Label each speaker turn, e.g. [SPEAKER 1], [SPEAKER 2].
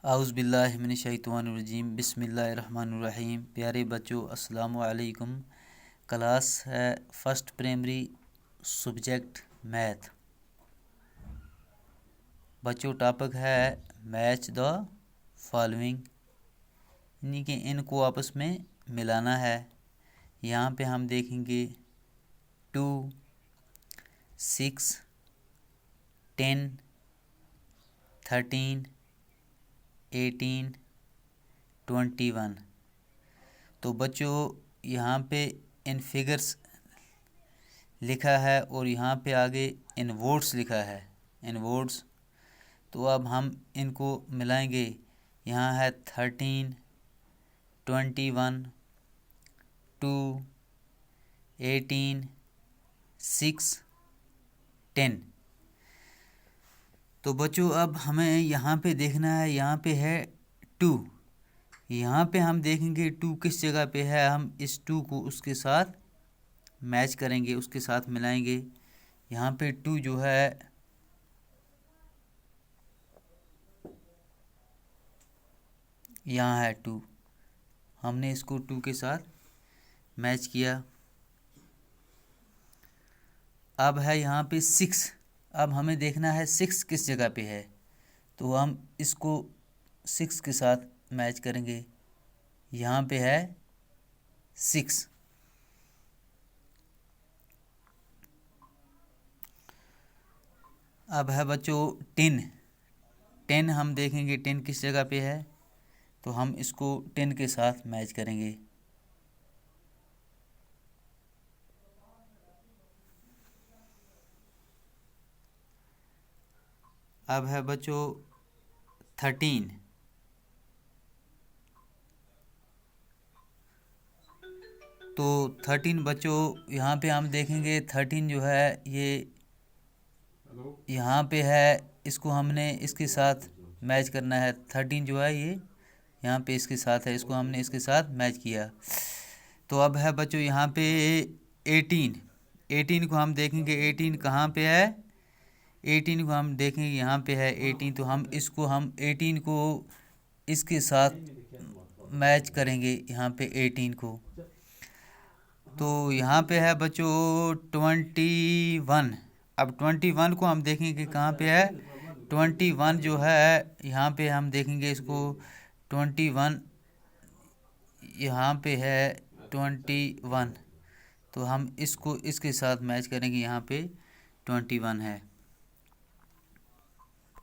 [SPEAKER 1] आउज़ुबिल्लाहिमिनश्शैतानिर्रजीम बिस्मिल्लाहिर्रहमानिर्रहीम। प्यारे बच्चों, अस्सलामु अलैकुम। क्लास है फर्स्ट प्राइमरी, सब्जेक्ट मैथ। बच्चों, टॉपिक है मैच द फॉलोइंग, यानी कि इनको आपस में मिलाना है। यहाँ पे हम देखेंगे 2, 6, 10, 13, 18, 21। तो बच्चों, यहाँ पे इन फिगर्स लिखा है और यहाँ पे आगे इन वर्ड्स लिखा है, इन वर्ड्स। तो अब हम इनको मिलाएंगे। यहाँ है 13, 21, 2, 18, 6, 10। तो बच्चों, अब हमें यहाँ पे देखना है, यहाँ पे है 2। यहाँ पे हम देखेंगे 2 किस जगह पे है। हम इस 2 को उसके साथ मैच करेंगे, उसके साथ मिलाएंगे। यहाँ पे 2 जो है, यहाँ है 2, हमने इसको 2 के साथ मैच किया। अब है यहाँ पे 6। अब हमें देखना है 6 किस जगह पे है, तो हम इसको 6 के साथ मैच करेंगे। यहाँ पे है 6। अब है बच्चों 10। 10 हम देखेंगे 10 किस जगह पे है, तो हम इसको 10 के साथ मैच करेंगे। अब है बच्चों 13। तो 13 बच्चों, यहाँ पे हम देखेंगे 13 जो है ये यहाँ पे है, इसको हमने इसके साथ मैच करना है। 13 जो है ये यहाँ पे इसके साथ है, इसको हमने इसके साथ मैच किया। तो अब है बच्चों यहाँ पे 18। 18 को हम देखेंगे 18 कहाँ पे है। 18 को हम देखेंगे यहाँ पे है 18, तो हम 18 को इसके साथ मैच करेंगे, यहाँ पे 18 को। तो यहाँ पे है बच्चों 21। अब 21 को हम देखेंगे कहाँ पे है। 21 जो है यहाँ पे हम देखेंगे इसको 21, यहाँ पे है 21, तो हम इसको इसके साथ मैच करेंगे, यहाँ पे 21 है।